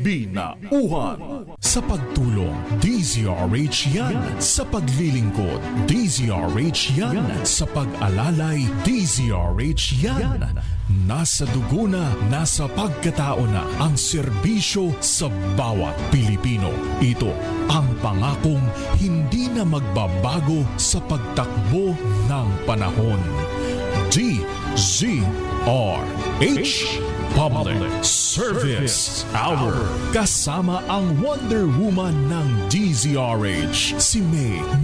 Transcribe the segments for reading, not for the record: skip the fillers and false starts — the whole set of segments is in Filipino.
binauhan. Sa pagtulong, DZRH yan. Sa paglilingkod, DZRH yan. Sa pag-alalay, DZRH yan. Nasa dugo na, nasa pagkatao na ang serbisyo sa bawat Pilipino. Ito ang pangakong hindi na magbabago sa pagtakbo ng panahon. DZRH Public Service Hour. Kasama ang Wonder Woman ng DZRH, si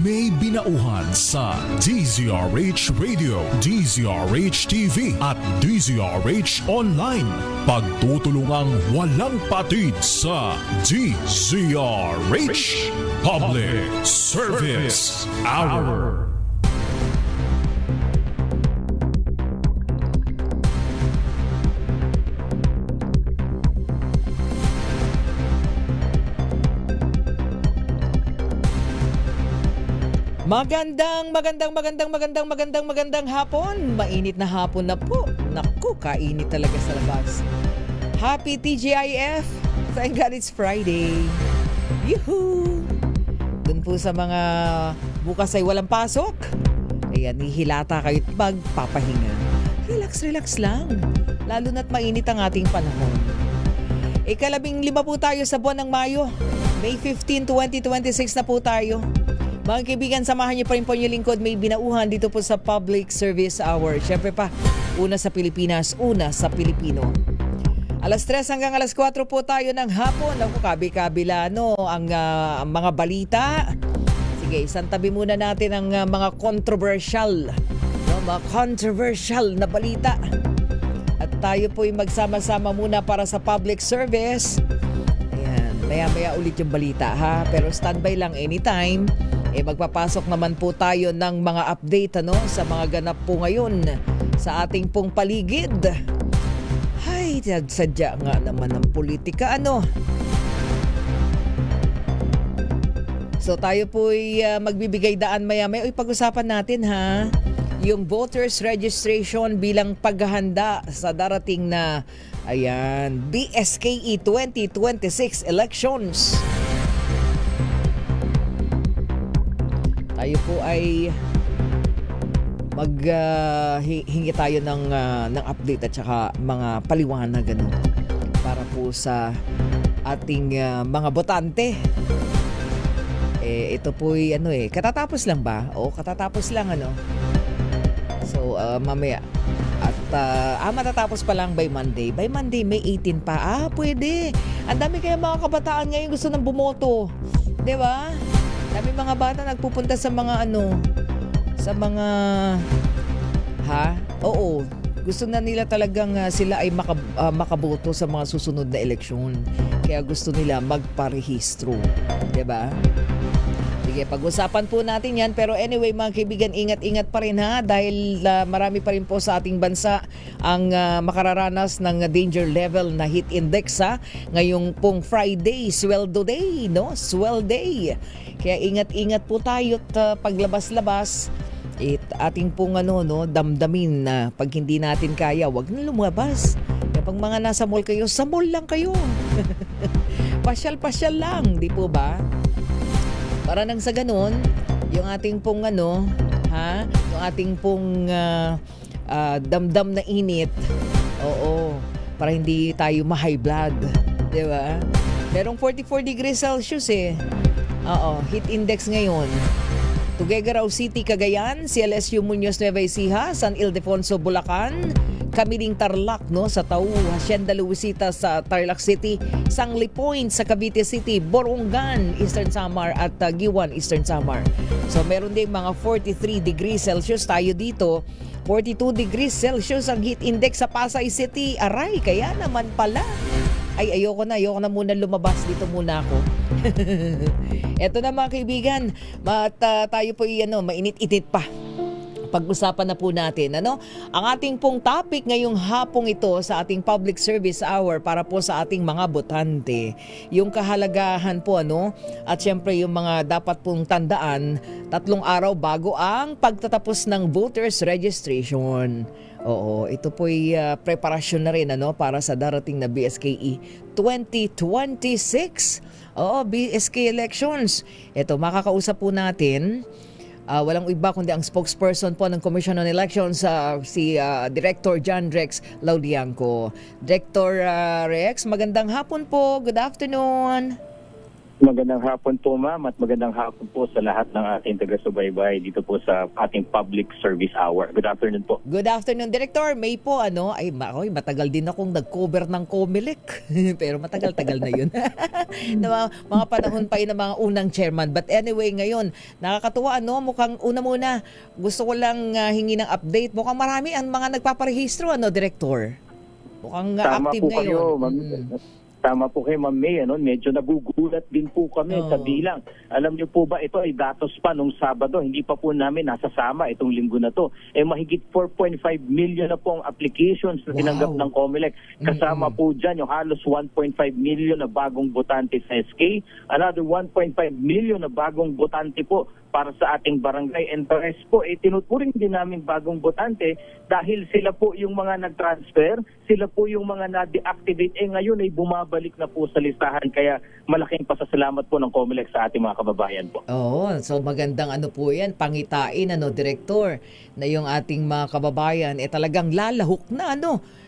May Binauhan sa DZRH Radio, DZRH TV at DZRH Online. Pagtutulungang walang patid sa DZRH Public Service Hour. Magandang hapon. Mainit na hapon na po. Naku, kainit talaga sa labas. Happy TGIF. Thank God it's Friday. Yuhuu! Dun po sa mga bukas ay walang pasok. Ayan, hihilata kayo at magpapahinga. Relax lang. Lalo na't mainit ang ating panahon. Ikalabing 5 po tayo sa buwan ng Mayo. May 15, 2026 na po tayo. Mga kaibigan, samahan niyo pa rin po yung lingkod, May Binauhan dito po sa Public Service Hour. Siyempre pa, una sa Pilipinas, una sa Pilipino. Alas 3 hanggang alas 4 po tayo ng hapon. Ako, kabi-kabila, ang mga balita. Sige, isang tabi muna natin ang mga controversial. Mga controversial na balita. At tayo po yung magsama-sama muna para sa public service. Ayan, maya-maya ulit yung balita ha. Pero standby lang anytime. Magpapasok naman po tayo ng mga update sa mga ganap po ngayon sa ating pong paligid. Ay, sadya nga naman ng politika So tayo po'y magbibigay daan maya-maya. Pag-usapan natin ha, yung voters registration bilang paghahanda sa darating na BSKE 2026 elections. Tayo po ay hingi tayo ng update at saka mga paliwanag para po sa ating mga botante. Ito po ay katatapos lang ba? O katatapos lang So mamaya at matatapos pa lang by Monday. By Monday May 18 pa. Pwede. Ang dami kaya mga kabataan ngayon gusto nang bumoto. 'Di ba? Dami mga bata nagpupunta sa mga sa mga Oo. Gusto na nila talagang sila ay makaboto sa mga susunod na eleksyon. Kaya gusto nila magparehistro. 'Di ba? Sige, pag-usapan po natin 'yan, pero anyway mga kaibigan, ingat-ingat pa rin dahil marami pa rin po sa ating bansa ang makararanas ng danger level na heat index ngayong pong Friday, sweldo day, swell day. Kaya ingat-ingat po tayo at paglabas-labas ating pong damdamin na pag hindi natin kaya, wag na lumabas. Kapag mga nasa mall kayo, sa mall lang kayo. Pasyal-pasyal lang, di po ba? Para nang sa ganun, yung ating pong yung ating pong damdam na init, para hindi tayo ma-high blood, di ba? Merong 44 degrees Celsius heat index ngayon. Tuguegarao City, Cagayan, CLSU Muñoz, Nueva Ecija, San Ildefonso, Bulacan, Kamiling Tarlac sa Tau, Hacienda Luisita sa Tarlac City, Sangli Point sa Cavite City, Borongan, Eastern Samar at Giwan, Eastern Samar. So meron din mga 43 degrees Celsius tayo dito. 42 degrees Celsius ang heat index sa Pasay City. Aray, kaya naman pala. Ay, ayoko na muna lumabas. Dito muna ako. Eto na mga kaibigan. Tayo po mainit-init pa. Pag-usapan na po natin ang ating pong topic ngayong hapong ito sa ating public service hour para po sa ating mga botante. Yung kahalagahan po at syempre yung mga dapat pong tandaan 3 araw bago ang pagtatapos ng voters registration. Oo, ito po'y preparasyon na rin para sa darating na BSKE 2026. Oo, BSK elections. Ito, makakausap po natin. Walang iba kundi ang spokesperson po ng Commission on Elections, si Director John Rex Laudianco. Director Rex, magandang hapon po. Good afternoon. Magandang hapon po, ma'am, at magandang hapon po sa lahat ng ating taga-subaybay dito po sa ating Public Service Hour. Good afternoon po. Good afternoon, Director. May po matagal din akong nag-cover ng COMELEC. Pero matagal-tagal na yun. na mga panahon pa yun ng mga unang chairman. But anyway, ngayon, nakakatuwa, mukhang una gusto ko lang hingi ng update. Mukhang marami ang mga nagpaparehistro, Director. Mukhang active ngayon. Kayo, ma'am. Tama po kayo, Ma'am May. Medyo nagugulat din po kami sa bilang. Alam niyo po ba, ito ay datos pa nung Sabado. Hindi pa po namin nasasama itong linggo na to. Mahigit 4.5 million na po ang applications na tinanggap ng COMELEC. Kasama po dyan yung halos 1.5 million na bagong botante sa SK. Another 1.5 million na bagong botante po para sa ating barangay. And the rest po, tinuturing din namin bagong botante dahil sila po yung mga nag-transfer, sila po yung mga na-deactivate. Ngayon ay bumabalik na po sa listahan. Kaya malaking pasasalamat po ng COMELEC sa ating mga kababayan po. Oo, so magandang po yan, pangitain, Director, na yung ating mga kababayan talagang lalahok na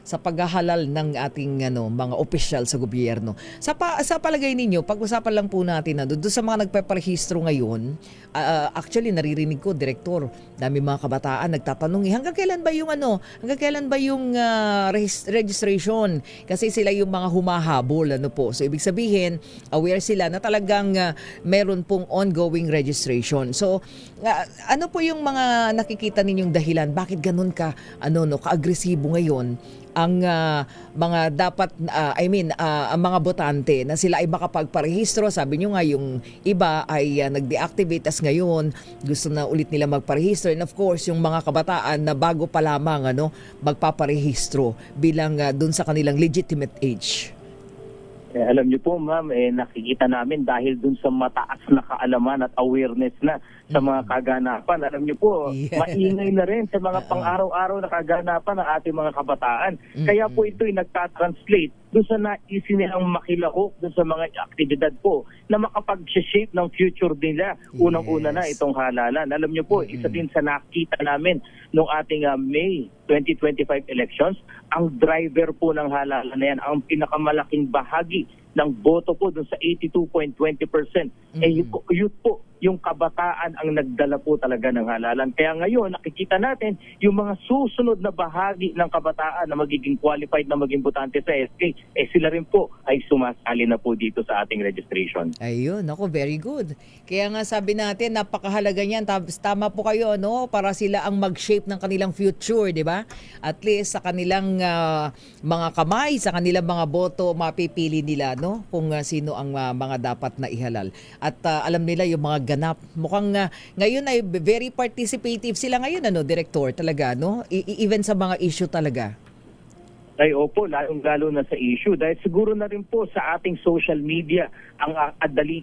sa paghahalal ng ating mga opisyal sa gobyerno. Sa palagay ninyo, pag-usapan lang po natin doon sa mga nagpaparehistro ngayon, actually naririnig ko, Direktor, dami mga kabataan nagtatanong, hanggang kailan ba yung registration? Kasi sila yung mga humahabol po. So ibig sabihin, aware sila na talagang meron pong ongoing registration. So ano po yung mga nakikita ninyong dahilan? Bakit ganun ka-agresibo ngayon ang mga dapat ang mga botante na sila ay makapagparehistro? Sabi nyo nga yung iba ay nag-deactivate, as ngayon gusto na ulit nila magparehistro, and of course yung mga kabataan na bago pa lamang magpaparehistro bilang dun sa kanilang legitimate age. Alam niyo po, ma'am, nakikita namin dahil dun sa mataas na kaalaman at awareness na sa mga kaganapan. Alam niyo po, maingay na rin sa mga pang-araw-araw na kaganapan ng ating mga kabataan. Kaya po ito'y nagtatranslate dun sa naisin nilang makilahok dun sa mga aktibidad po na makapag-shape ng future nila. Unang-una na itong halalan. Alam niyo po, isa din sa nakita namin nung ating May 2025 elections, ang driver po ng halalan na yan, ang pinakamalaking bahagi ng boto po dun sa 82.20%. Youth po, yung kabataan ang nagdala po talaga ng halalan. Kaya ngayon, nakikita natin yung mga susunod na bahagi ng kabataan na magiging qualified na maging botante sa SK, sila rin po ay sumasali na po dito sa ating registration. Ayun, very good. Kaya nga sabi natin, napakahalaga niyan. Tama po kayo, para sila ang mag-shape ng kanilang future, di ba? At least sa kanilang mga kamay, sa kanilang mga boto, mapipili nila, kung sino ang mga dapat na ihalal. At alam nila yung mga ganap. Mukhang ngayon ay very participative sila ngayon, Director, talaga, even sa mga issue talaga. Ay opo, lalong-lalo na sa issue dahil siguro na rin po sa ating social media ang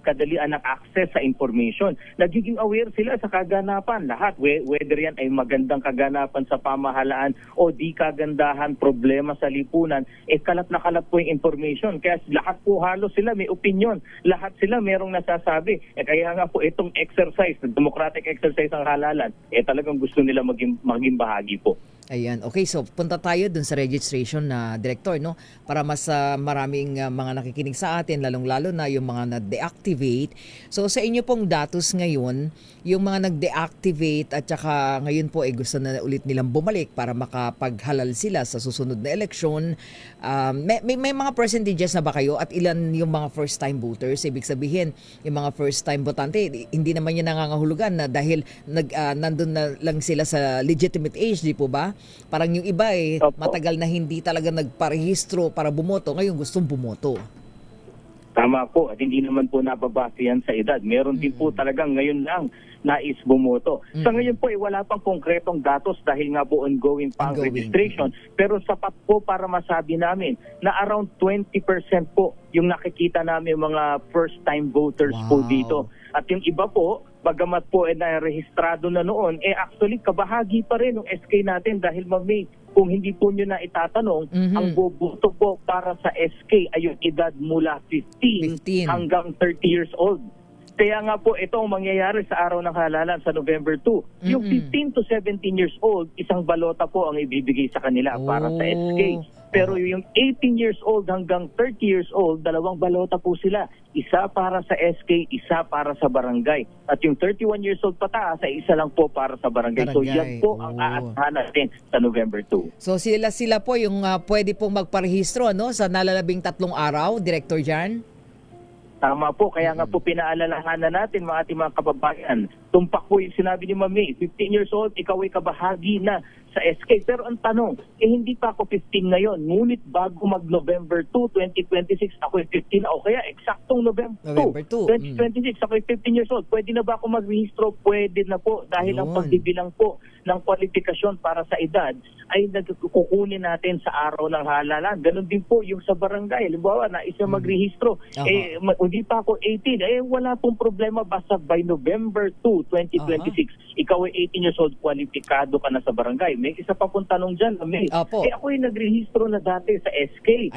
kadalian ng access sa information. Nagiging aware sila sa kaganapan. Lahat, whether yan ay magandang kaganapan sa pamahalaan o di kagandahan, problema sa lipunan, kalat na kalat po yung information. Kaya lahat po halos sila may opinion. Lahat sila merong nasasabi. Kaya nga po itong exercise, democratic exercise ng halalan, talagang gusto nila maging bahagi po. Ayan. Okay, so punta tayo dun sa registration na Director, para mas maraming mga nakikinig sa atin, lalong-lalo na yung mga na-deactivate. So sa inyo pong datos ngayon, yung mga nag-deactivate at saka ngayon po gusto na ulit nilang bumalik para makapaghalal sila sa susunod na eleksyon. May mga percentages na ba kayo at ilan yung mga first-time voters? Ibig sabihin, yung mga first-time botante, hindi naman yan nangangahulugan na dahil nandun na lang sila sa legitimate age, di po ba? Parang yung iba matagal na hindi talaga nagparehistro para bumoto, ngayon gustong bumoto. Tama po, at hindi naman po nababase yan sa edad. Meron din po talagang ngayon lang nais bumoto. Sa ngayon po wala pang konkretong datos dahil nga po ongoing pa ang registration. Pero sapat po para masabi namin na around 20% po yung nakikita namin mga first-time voters po dito. At yung iba po, bagamat po na-rehistrado na noon, actually kabahagi pa rin ng SK natin dahil Ma'am May, kung hindi po nyo na itatanong, ang boboto po para sa SK ay yung edad mula 15 hanggang 30 years old. Kaya nga po ito ang mangyayari sa araw ng halalan sa November 2. Yung 15 to 17 years old, isang balota po ang ibibigay sa kanila para sa SK. Pero yung 18 years old hanggang 30 years old, dalawang balota po sila. Isa para sa SK, isa para sa barangay. At yung 31 years old pataas ay isa lang po para sa barangay. So yan po ang aasahan natin sa November 2. So sila po yung pwede pong magparehistro sa nalalabing 3 araw, Director Jan? Tama po, kaya nga po pinaalalahanan natin mga ating mga kababayan. Tumpak po yung sinabi ni Mami, 15 years old, ikaw ay kabahagi na sa SK. Pero ang tanong, hindi pa ako 15 ngayon. Ngunit bago mag-November 2, 2026, ako ay 15 o kaya eksaktong November 2, 2026, ako ay 15 years old. Pwede na ba ako mag-rehistro? Pwede na po dahil ang pagbibilang po ng kwalifikasyon para sa edad ay nagkukunin natin sa araw ng halalan. Ganon din po yung sa barangay. Halimbawa, na isa mag-rehistro. Hindi pa ako 18. Wala pong problema basta by November 2, 2026, ikaw ay 18 years old, kwalipikado ka na sa barangay. May isa pa pong tanong dyan, May. Ako ay nagrehistro na dati sa SK.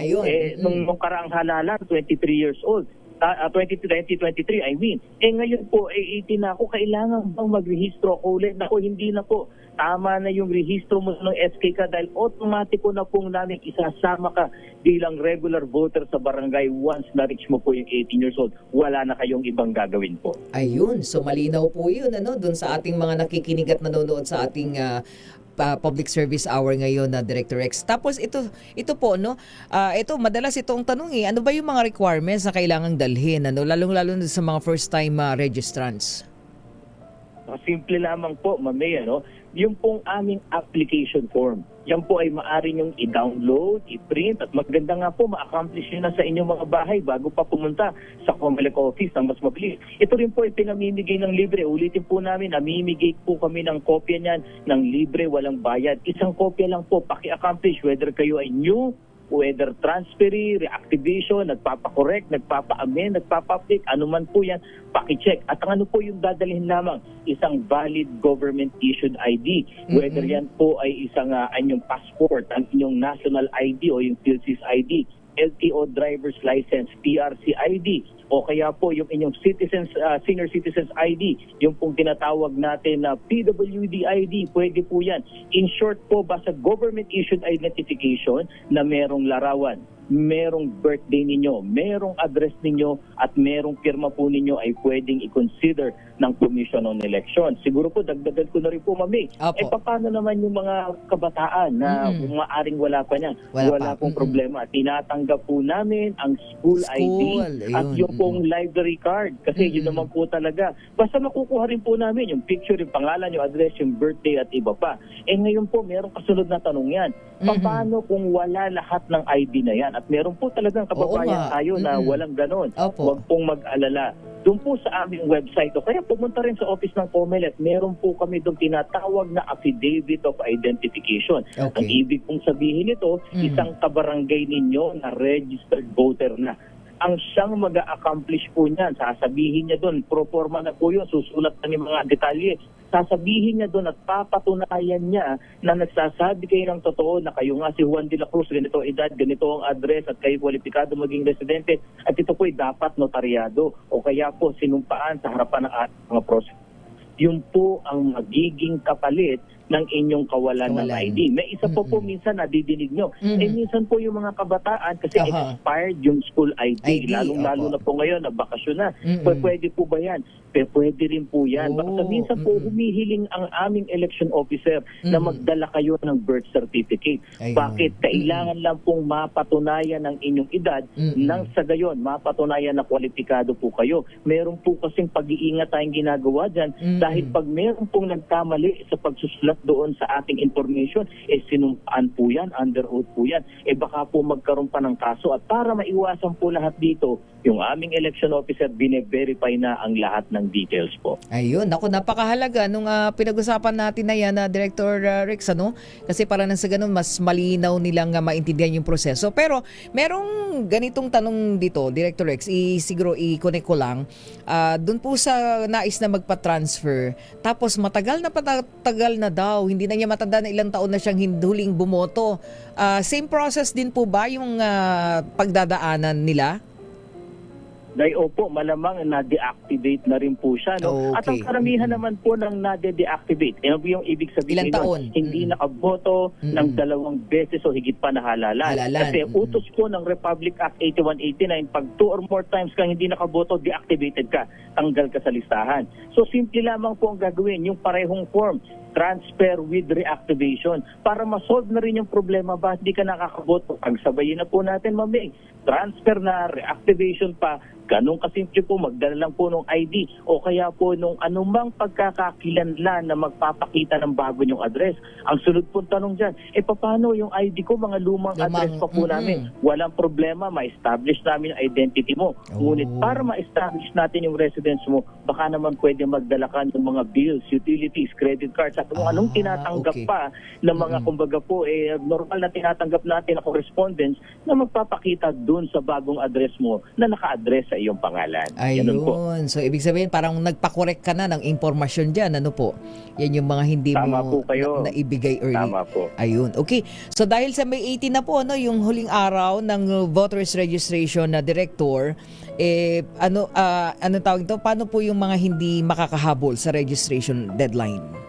Nung karaang halalan, 23 years old. 2023, I mean. Ngayon po, 18 na ako. Kailangan bang magrehistro ako ulit? Ako, hindi na po. Tama na yung rehistro mo ng SK ka dahil automatiko na pong namin isasama ka bilang regular voter sa barangay once na-reach mo po yung 18 years old. Wala na kayong ibang gagawin po. Ayun. So malinaw po yun dun sa ating mga nakikinig at nanonood sa ating public service hour ngayon na Director Rex. Tapos ito po ito madalas itong tanong ano ba yung mga requirements na kailangang dalhin lalong-lalo sa mga first time registrants? Simple lamang po, Mami, yung pong aming application form. Yan po ay maaari nyong i-download, i-print, at maganda nga po ma-accomplish nyo na sa inyong mga bahay bago pa pumunta sa Comelec office ng mas mabilis. Ito rin po ay pinamimigay ng libre. Ulitin po namin, namimigay po kami ng kopya niyan ng libre, walang bayad. Isang kopya lang po, paki-accomplish, whether kayo ay new, whether transferee, reactivation, nagpapakorek, nagpapa-amend, nagpapa-update, anuman po yan, paki-check. At ang ano po yung dadalhin lamang, isang valid government-issued ID. Whether yan po ay isang inyong passport, ang inyong national ID o yung PhilSys ID, LTO driver's license, PRC ID, o kaya po yung inyong senior citizens ID, yung pong tinatawag natin na PWD ID, pwede po yan. In short po, basta government-issued identification na merong larawan, merong birthday ninyo, merong address ninyo, at merong pirma po ninyo ay pwedeng i-consider ng Commission on Election. Siguro po, dagdagan ko na rin po, Mami. Paano naman yung mga kabataan na maaring wala pa niyan? Wala pong problema. Tinatanggap po namin ang school ID at yung pong library card. Kasi yun naman po talaga. Basta makukuha rin po namin yung picture, yung pangalan, yung address, yung birthday at iba pa. Ngayon po, merong kasunod na tanong yan. Paano kung wala lahat ng ID na yan? At meron po talagang kababayan tayo na walang ganon. Huwag pong mag-alala. Doon po sa aming website, o kaya pumunta rin sa office ng Comelec, meron po kami doon tinatawag na affidavit of identification. Ang ibig pong sabihin nito, isang kabarangay ninyo na registered voter na. Ang siyang mag-a-accomplish po niyan, sasabihin niya doon, pro forma na po yun, susulat na ng mga detalye. Sasabihin niya doon at papatunayan niya na nagsasabi kayo ng totoo na kayo nga si Juan de la Cruz, ganito edad, ganito ang address at kayo kwalipikado maging residente at ito po ay dapat notaryado o kaya po sinumpaan sa harapan ng ating mga proseso. Yun po ang magiging kapalit ng inyong kawalan ng ID. May isa po minsan nadidinig nyo. Minsan po yung mga kabataan kasi expired yung school ID. Lalong-lalo na po ngayon na bakasyon na. Pwede po ba yan? Pwede rin po yan. Basta minsan po humihiling ang aming election officer na magdala kayo ng birth certificate. Bakit? Kailangan lang pong mapatunayan ng inyong edad nang sa gayon, mapatunayan na kwalipikado po kayo. Meron po kasing pag-iingat tayong ginagawa dyan dahil pag meron pong nagkamali sa pagsusulat at doon sa ating information, sinumpaan po yan, under oath po yan. Baka po magkaroon pa ng kaso at para maiwasan po lahat dito, yung aming election officer bine-verify na ang lahat ng details po. Ayun, ako napakahalaga nung pinag-usapan natin na yan, Director Rex, ano? Kasi para nang sa ganun, mas malinaw nilang maintindihan yung proseso. Pero merong ganitong tanong dito, Director Rex, siguro i-connect ko lang. Doon po sa nais na magpa-transfer, tapos matagal na daw, hindi na niya matanda na ilang taon na siyang huling bumoto. Same process din po ba yung pagdadaanan nila? Opo, malamang na-deactivate na rin po siya. No? Okay. At ang karamihan naman po ng na-deactivate, yung ibig sabihin Ilang taon? Hindi nakaboto ng 2 beses o higit pa na halalan. Kasi utos po ng Republic Act 8189, pag 2 or more times kang hindi nakaboto, deactivated ka, tanggal ka sa listahan. So simple lamang po ang gagawin, yung parehong form, transfer with reactivation, para ma-solve na rin yung problema ba hindi ka nakakaboto. Pagsabayin na po natin, Maming, transfer na, reactivation pa, ganun kasimple po, magdala lang po ng ID o kaya po nung anumang pagkakakilanlan na magpapakita ng bago nyong address. Ang sunod po tanong dyan, paano yung ID ko, mga lumang address pa po namin? Walang problema, ma-establish namin yung identity mo. Ngunit para ma-establish natin yung residence mo, baka naman pwede magdala ka ng mga bills, utilities, credit cards, at kung anong tinatanggap pa ng mga kumbaga po, normal na tinatanggap natin na correspondence na magpapakita dun sa bagong address mo na naka-address sa iyong pangalan. Ayun. So, ibig sabihin, parang nagpa-correct ka na ng impormasyon dyan. Ano po? Yan yung mga hindi Tama mo po kayo. naibigay early. Tama po. Ayun. Okay. So, dahil sa May 18 na po, yung huling araw ng voters registration na director, ano tawag ito? Paano po yung mga hindi makakahabol sa registration deadline?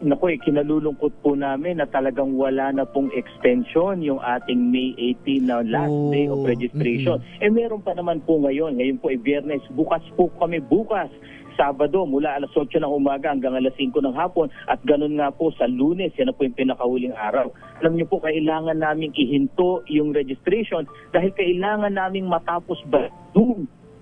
Naku, kinalulungkot po namin na talagang wala na pong extension yung ating May 18 na last day of registration. Meron pa naman po ngayon. Ngayon po Biyernes. Bukas po kami Sabado mula alas 8 ng umaga hanggang alas 5 ng hapon at ganun nga po sa Lunes. Yan na po yung pinakahuling araw. Alam niyo po, kailangan naming ihinto yung registration dahil kailangan naming matapos ba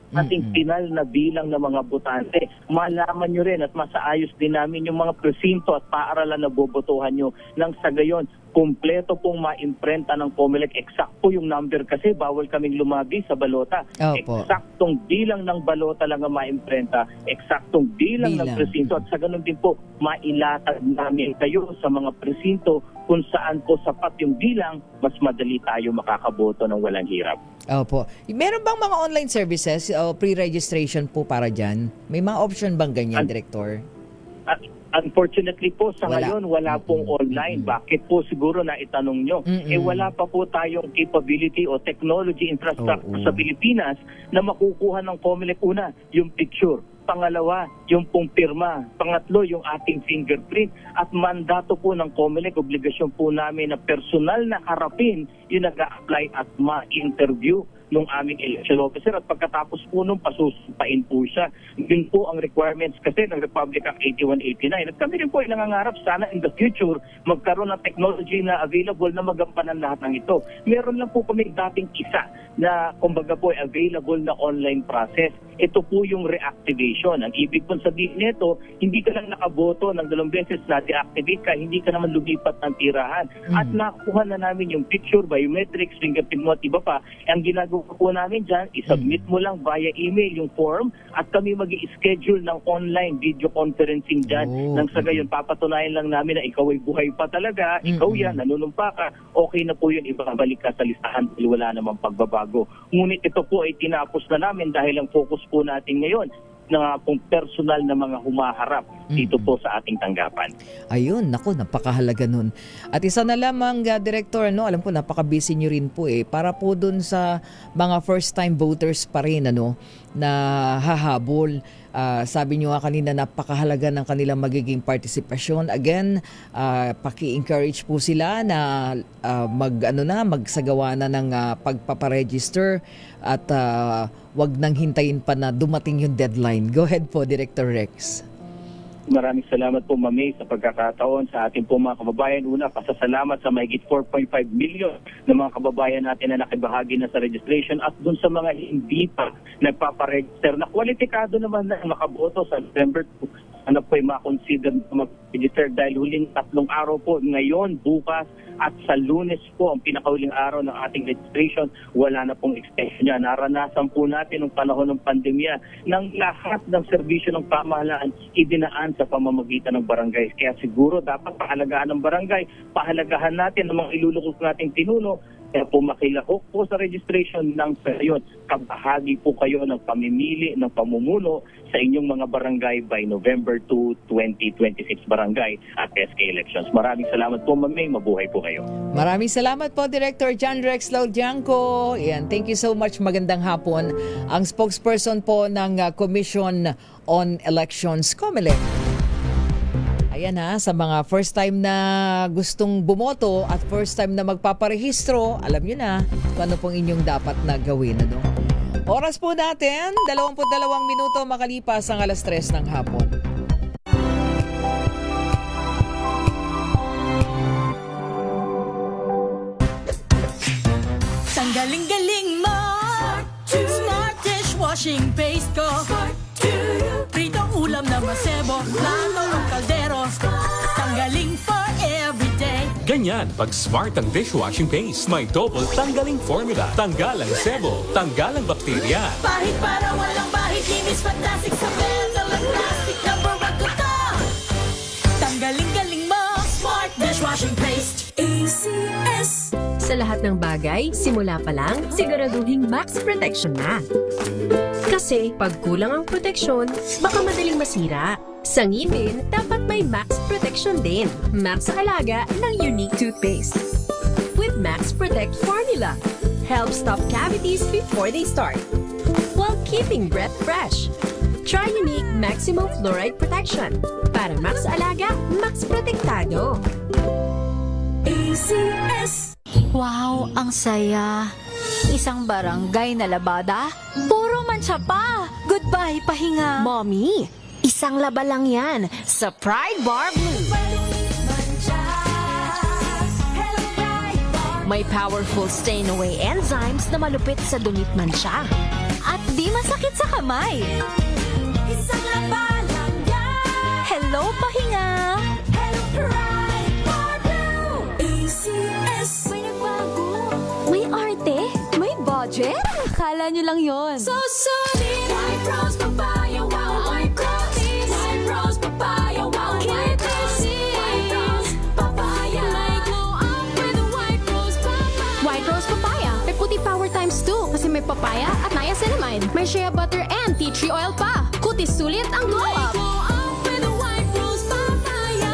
ating final na bilang ng mga botante. Malaman nyo rin at masaayos din namin yung mga presinto at paaralan na bobotohan nyo nang sa gayon, kumpleto pong maimprenta ng COMELEC. Eksakto yung number kasi bawal kaming lumabi sa balota. Opo. Eksaktong bilang ng balota lang ang maimprenta, eksaktong bilang ng presinto at sa ganun din po, mailatag namin kayo sa mga presinto kung saan po sapat yung bilang, mas madali tayo makakaboto ng walang hirap. Opo. Meron bang mga online services o pre-registration po para dyan? May mga option bang ganyan, Director? Unfortunately po, sa ngayon, wala pong online. Bakit po siguro na itanong nyo? Wala pa po tayong capability o technology infrastructure sa Pilipinas na makukuha ng COMELEC. Una, yung picture. Pangalawa, yung pong pirma. Pangatlo, yung ating fingerprint. At mandato po ng COMELEC, obligasyon po namin na personal na harapin yung nag-a-apply at ma-interview nung aming election officer at pagkatapos po nung pasusupain po siya. Yun po ang requirements kasi ng Republic Act 8189. At kami rin po ay nangangarap sana in the future magkaroon ng technology na available na magampanan lahat ng ito. Meron lang po kami dating isa na kumbaga po ay available na online process. Ito po yung reactivation. Ang ibig pong sabihin nito, hindi ka lang nakaboto ng 2 beses na deactivate ka, hindi ka naman lumipat ng tirahan. At nakuha na namin yung picture, biometrics, fingerprint mo at iba pa. Ang ginagawa po namin dyan, isubmit mo lang via email yung form at kami mag-i-schedule ng online video conferencing dyan. Nang sa gayon, papatunayan lang namin na ikaw ay buhay pa talaga, ikaw yan, nanunumpa ka, okay na po yun, ibabalik ka sa listahan dahil wala namang pagbabago. Ngunit ito po ay tinapos na namin dahil ang focus po natin ngayon na pong personal na mga humaharap dito po sa ating tanggapan. Ayun, naku, napakahalaga nun. At isa na lamang, Director, alam ko napaka-busy nyo rin po para po dun sa mga first-time voters pa rin, na hahabol. Sabi nyo nga kanina, napakahalaga ng kanilang magiging partisipasyon. Again, paki-encourage po sila na magsagawa na ng pagpaparegister at wag nang hintayin pa na dumating yung deadline. Go ahead po, Director Rex. Maraming salamat po, Mami, sa pagkakataon sa ating po mga kababayan. Una, pasasalamat sa mahigit 4.5 million na mga kababayan natin na nakibahagi na sa registration at dun sa mga hindi pa nagpaparegister na kwalipikado naman na makaboto sa November 2 sana po ay makonsider mag-register dahil huling 3 araw po, ngayon, bukas at sa Lunes po, ang pinakahuling araw ng ating registration, wala na pong extension niya. Naranasan po natin ng panahon ng pandemya ng lahat ng serbisyo ng pamahalaan idinaan sa pamamagitan ng barangay. Kaya siguro dapat pahalagahan ng barangay, pahalagahan natin ang mga ilulukos nating tinuno. Kaya po makilahok po sa registration ng ngayon. Kabahagi po kayo ng pamimili ng pamumuno sa inyong mga barangay by November 2, 2026 barangay at SK elections. Maraming salamat po, Ma'am May. Mabuhay po kayo. Maraming salamat po, Director John Rex Laudianco. Yan, thank you so much. Magandang hapon. Ang spokesperson po ng Commission on Elections, COMELEC. Ayan ha, sa mga first time na gustong bumoto at first time na magpaparehistro, alam nyo na kung ano pong inyong dapat na gawin. Ano? Oras po natin, 22 minuto makalipas ang 3:00 ng hapon. Ang galing-galing mo, Smart dishwashing paste ko, pritong ulam na masebo, lalo ng kaldero, tanggaling for everyday. Ganyan, pag smart ang dishwashing paste, may double tanggaling formula. Tanggal ang sebo, tanggal ang bakterya. Bahit para walang bahit, linis fantastic sa metal at plastic, number 1 ko to. Tanggaling-galing mo, Smart dishwashing paste. ACS. Sa lahat ng bagay, simula pa lang, siguraduhing max protection na. Kasi pag kulang ang proteksyon, baka madaling masira. Sa ngipin, dapat may max protection din. Max sa alaga ng unique toothpaste. With Max Protect Formula, help stop cavities before they start, while keeping breath fresh. Try unique maximum fluoride protection. Para max sa alaga, max protektado. ACS. Wow, ang saya. Isang barangay na labada, puro mancha pa. Goodbye, pahinga. Mommy, isang laba lang yan sa Pride Bar Blue. May powerful stain-away enzymes na malupit sa dunit mansya. At di masakit sa kamay. Isang laba lang yan. Hello, pahinga. Hello, Pride Bar Blue. ACS. May nagbago. May arte. May budget. Akala nyo lang yon. So solid. White rose papaya, wow, white rose. White rose papaya, wow, white rose. White rose papaya. May glow up with a white rose papaya. White Rose Papaya. May puti power times 2 kasi may papaya at niacinamide. May shea butter and tea tree oil pa. Kutis sulit ang glow May up. glow up with a white rose papaya.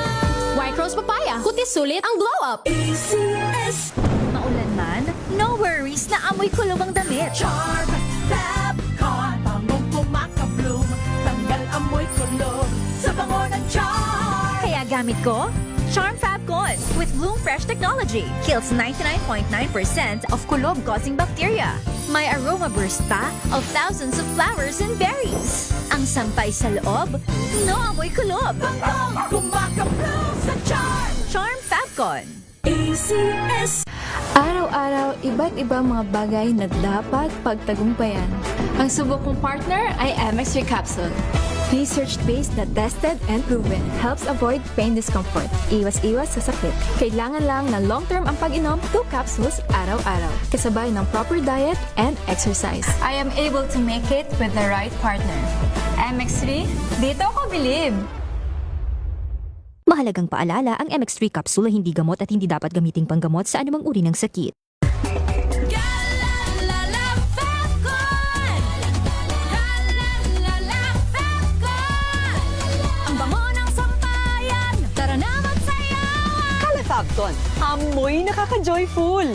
White Rose Papaya. Kutis sulit ang glow up. ACS. Maulan man, no worries na amoy kulog ang damit. Charm Fab Con. Pamong kumaka-bloom. Tanggal amoy kulog sa bango ng charm. Kaya gamit ko, Charm Fab Con with Bloom Fresh technology. Kills 99.9% of kulob-causing bacteria. May aroma burst pa of thousands of flowers and berries. Ang sampay sa loob, no amoy kulob. Pamong kumaka-bloom sa charm. Charm Fab Con. ACS. Araw-araw, iba't ibang mga bagay na dapat pagtagumpayan. Ang subok kong partner ay MX3 Capsule. Research-based na tested and proven. Helps avoid pain discomfort. Iwas-iwas sa sakit. Kailangan lang na long-term ang pag-inom 2 capsules araw-araw. Kasabay ng proper diet and exercise. I am able to make it with the right partner. MX3, dito ako bilib! Mahalagang paalala, ang MX3 capsule ay hindi gamot at hindi dapat gamiting panggamot sa anumang uri ng sakit. Galalala Fabcon! Galalala Fabcon! Ang bango ng sampayan, tara na magsayawan! Calafabcon, amoy nakaka-joyful.